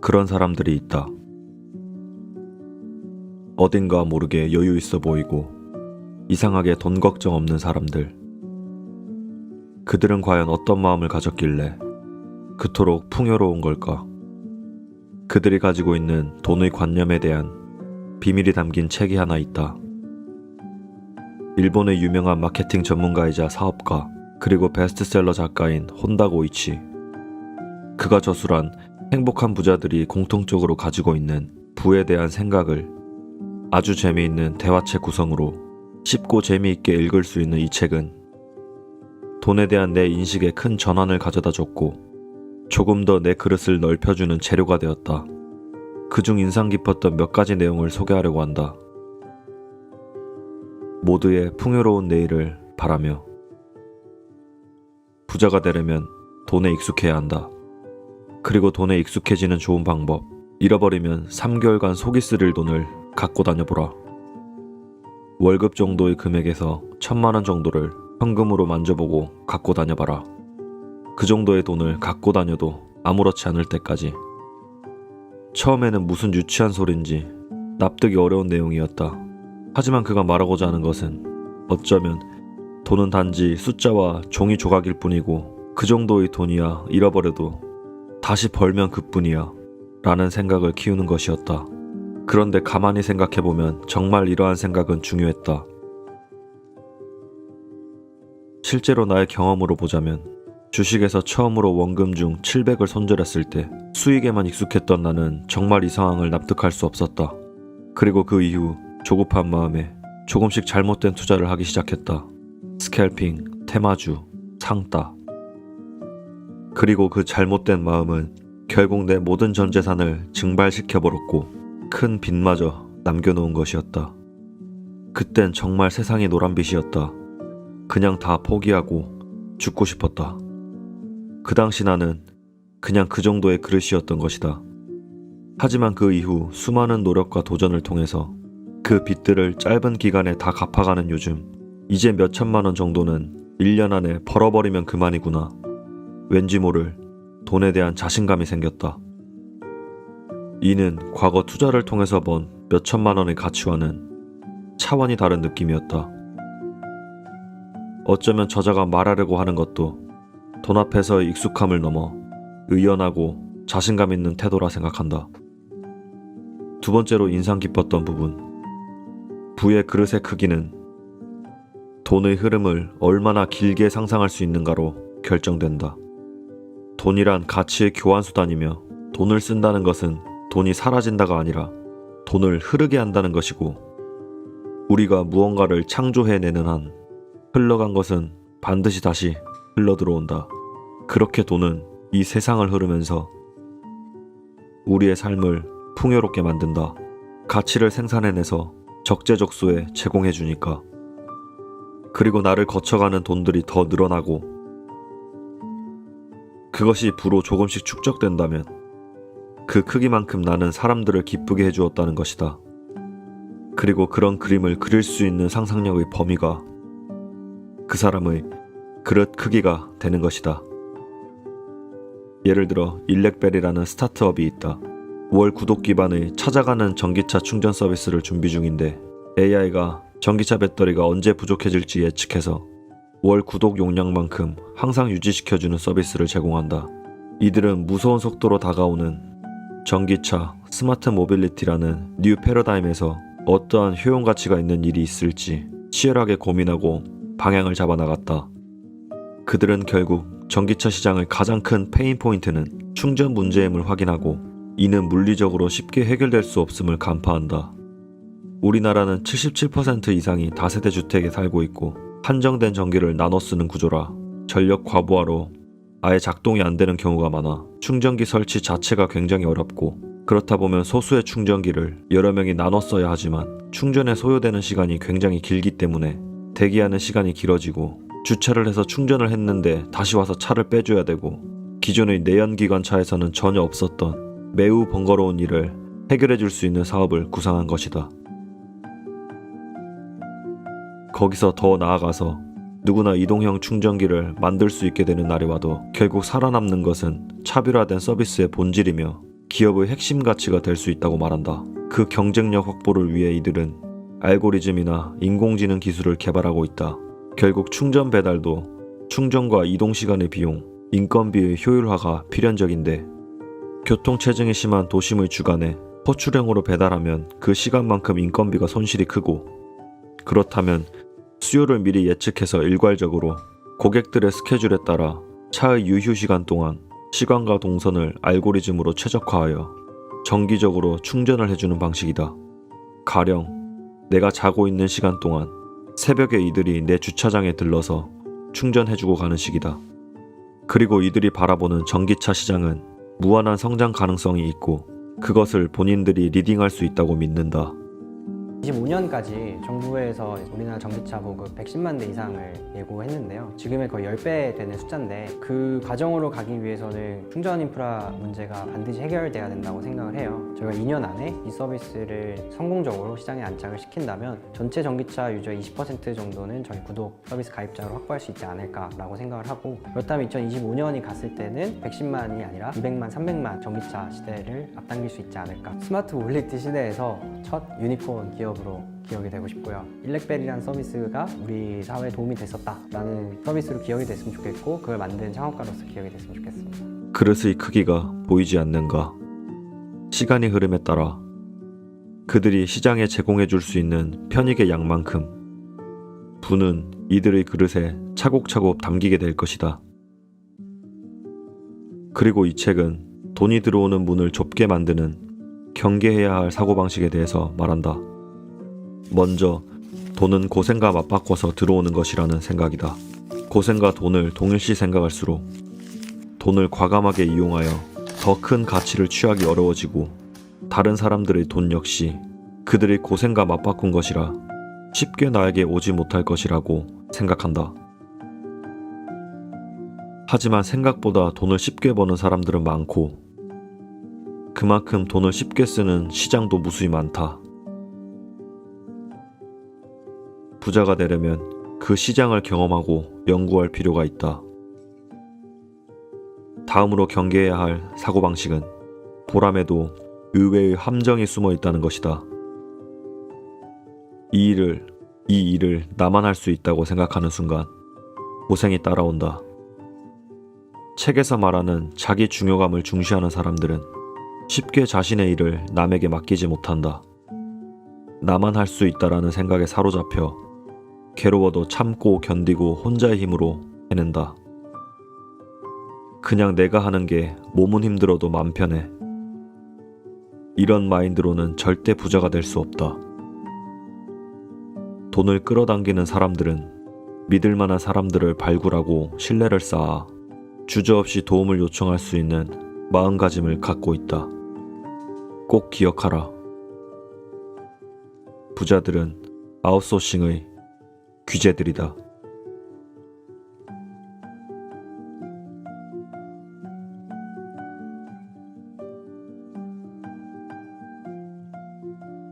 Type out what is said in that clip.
그런 사람들이 있다. 어딘가 모르게 여유 있어 보이고 이상하게 돈 걱정 없는 사람들. 그들은 과연 어떤 마음을 가졌길래 그토록 풍요로운 걸까? 그들이 가지고 있는 돈의 관념에 대한 비밀이 담긴 책이 하나 있다. 일본의 유명한 마케팅 전문가이자 사업가 그리고 베스트셀러 작가인 혼다 고이치. 그가 저술한 행복한 부자들이 공통적으로 가지고 있는 부에 대한 생각을 아주 재미있는 대화책 구성으로 쉽고 재미있게 읽을 수 있는 이 책은 돈에 대한 내 인식에 큰 전환을 가져다 줬고 조금 더 내 그릇을 넓혀주는 재료가 되었다. 그중 인상 깊었던 몇 가지 내용을 소개하려고 한다. 모두의 풍요로운 내일을 바라며 부자가 되려면 돈에 익숙해야 한다. 그리고 돈에 익숙해지는 좋은 방법. 잃어버리면 3개월간 속이 쓰릴 돈을 갖고 다녀보라. 월급 정도의 금액에서 1000만원 정도를 현금으로 만져보고 갖고 다녀봐라. 그 정도의 돈을 갖고 다녀도 아무렇지 않을 때까지. 처음에는 무슨 유치한 소린지 납득이 어려운 내용이었다. 하지만 그가 말하고자 하는 것은 어쩌면 돈은 단지 숫자와 종이 조각일 뿐이고 그 정도의 돈이야 잃어버려도 다시 벌면 그뿐이야 라는 생각을 키우는 것이었다. 그런데 가만히 생각해보면 정말 이러한 생각은 중요했다. 실제로 나의 경험으로 보자면 주식에서 처음으로 원금 중 700을 손절했을 때 수익에만 익숙했던 나는 정말 이 상황을 납득할 수 없었다. 그리고 그 이후 조급한 마음에 조금씩 잘못된 투자를 하기 시작했다. 스캘핑, 테마주, 상따. 그리고 그 잘못된 마음은 결국 내 모든 전 재산을 증발시켜버렸고 큰 빚마저 남겨놓은 것이었다. 그땐 정말 세상이 노란빛이었다. 그냥 다 포기하고 죽고 싶었다. 그 당시 나는 그냥 그 정도의 그릇이었던 것이다. 하지만 그 이후 수많은 노력과 도전을 통해서 그 빚들을 짧은 기간에 다 갚아가는 요즘, 이제 몇 천만 원 정도는 1년 안에 벌어버리면 그만이구나. 왠지 모를 돈에 대한 자신감이 생겼다. 이는 과거 투자를 통해서 번 몇 천만 원의 가치와는 차원이 다른 느낌이었다. 어쩌면 저자가 말하려고 하는 것도 돈 앞에서의 익숙함을 넘어 의연하고 자신감 있는 태도라 생각한다. 두 번째로 인상 깊었던 부분. 부의 그릇의 크기는 돈의 흐름을 얼마나 길게 상상할 수 있는가로 결정된다. 돈이란 가치의 교환수단이며 돈을 쓴다는 것은 돈이 사라진다가 아니라 돈을 흐르게 한다는 것이고 우리가 무언가를 창조해내는 한 흘러간 것은 반드시 다시 흘러들어온다. 그렇게 돈은 이 세상을 흐르면서 우리의 삶을 풍요롭게 만든다. 가치를 생산해내서 적재적소에 제공해주니까. 그리고 나를 거쳐가는 돈들이 더 늘어나고 그것이 부로 조금씩 축적된다면 그 크기만큼 나는 사람들을 기쁘게 해주었다는 것이다. 그리고 그런 그림을 그릴 수 있는 상상력의 범위가 그 사람의 그릇 크기가 되는 것이다. 예를 들어 일렉벨이라는 스타트업이 있다. 월 구독 기반의 찾아가는 전기차 충전 서비스를 준비 중인데 AI가 전기차 배터리가 언제 부족해질지 예측해서 월 구독 용량만큼 항상 유지시켜주는 서비스를 제공한다. 이들은 무서운 속도로 다가오는 전기차, 스마트 모빌리티라는 뉴 패러다임에서 어떠한 효용 가치가 있는 일이 있을지 치열하게 고민하고 방향을 잡아나갔다. 그들은 결국 전기차 시장의 가장 큰 페인 포인트는 충전 문제임을 확인하고 이는 물리적으로 쉽게 해결될 수 없음을 간파한다. 우리나라는 77% 이상이 다세대 주택에 살고 있고 한정된 전기를 나눠 쓰는 구조라 전력 과부하로 아예 작동이 안 되는 경우가 많아 충전기 설치 자체가 굉장히 어렵고 그렇다 보면 소수의 충전기를 여러 명이 나눠 써야 하지만 충전에 소요되는 시간이 굉장히 길기 때문에 대기하는 시간이 길어지고 주차를 해서 충전을 했는데 다시 와서 차를 빼줘야 되고 기존의 내연기관차에서는 전혀 없었던 매우 번거로운 일을 해결해 줄 수 있는 사업을 구상한 것이다. 거기서 더 나아가서 누구나 이동형 충전기를 만들 수 있게 되는 날이 와도 결국 살아남는 것은 차별화된 서비스의 본질이며 기업의 핵심 가치가 될 수 있다고 말한다. 그 경쟁력 확보를 위해 이들은 알고리즘이나 인공지능 기술을 개발하고 있다. 결국 충전 배달도 충전과 이동 시간의 비용, 인건비의 효율화가 필연적인데 교통체증이 심한 도심의 주간에 포출형으로 배달하면 그 시간만큼 인건비가 손실이 크고 그렇다면 수요를 미리 예측해서 일괄적으로 고객들의 스케줄에 따라 차의 유휴 시간 동안 시간과 동선을 알고리즘으로 최적화하여 정기적으로 충전을 해주는 방식이다. 가령 내가 자고 있는 시간 동안 새벽에 이들이 내 주차장에 들러서 충전해주고 가는 식이다. 그리고 이들이 바라보는 전기차 시장은 무한한 성장 가능성이 있고 그것을 본인들이 리딩할 수 있다고 믿는다. 25년까지 정부에서 우리나라 전기차 보급 110만 대 이상을 예고했는데요. 지금의 거의 10배 되는 숫자인데 그 과정으로 가기 위해서는 충전 인프라 문제가 반드시 해결돼야 된다고 생각을 해요. 저희가 2년 안에 이 서비스를 성공적으로 시장에 안착을 시킨다면 전체 전기차 유저의 20% 정도는 저희 구독 서비스 가입자로 확보할 수 있지 않을까라고 생각을 하고 그렇다면 2025년이 갔을 때는 110만이 아니라 200만, 300만 전기차 시대를 앞당길 수 있지 않을까. 스마트 모빌리티 시대에서 첫 유니콘 기업으로 기억이 되고 싶고요. 일렉벨이라는 서비스가 우리 사회에 도움이 됐었다라는 서비스로 기억이 됐으면 좋겠고 그걸 만든 창업가로서 기억이 됐으면 좋겠습니다. 그릇의 크기가 보이지 않는가? 시간이 흐름에 따라 그들이 시장에 제공해 줄 수 있는 편익의 양만큼 부는 이들의 그릇에 차곡차곡 담기게 될 것이다. 그리고 이 책은 돈이 들어오는 문을 좁게 만드는 경계해야 할 사고방식에 대해서 말한다. 먼저 돈은 고생과 맞바꿔서 들어오는 것이라는 생각이다. 고생과 돈을 동일시 생각할수록 돈을 과감하게 이용하여 더 큰 가치를 취하기 어려워지고 다른 사람들의 돈 역시 그들의 고생과 맞바꾼 것이라 쉽게 나에게 오지 못할 것이라고 생각한다. 하지만 생각보다 돈을 쉽게 버는 사람들은 많고 그만큼 돈을 쉽게 쓰는 시장도 무수히 많다. 부자가 되려면 그 시장을 경험하고 연구할 필요가 있다. 다음으로 경계해야 할 사고방식은 보람에도 의외의 함정이 숨어 있다는 것이다. 이 일을 나만 할 수 있다고 생각하는 순간 고생이 따라온다. 책에서 말하는 자기 중요감을 중시하는 사람들은 쉽게 자신의 일을 남에게 맡기지 못한다. 나만 할 수 있다라는 생각에 사로잡혀 괴로워도 참고 견디고 혼자의 힘으로 해낸다. 그냥 내가 하는 게 몸은 힘들어도 맘 편해. 이런 마인드로는 절대 부자가 될 수 없다. 돈을 끌어당기는 사람들은 믿을 만한 사람들을 발굴하고 신뢰를 쌓아 주저없이 도움을 요청할 수 있는 마음가짐을 갖고 있다. 꼭 기억하라. 부자들은 아웃소싱의 귀재들이다.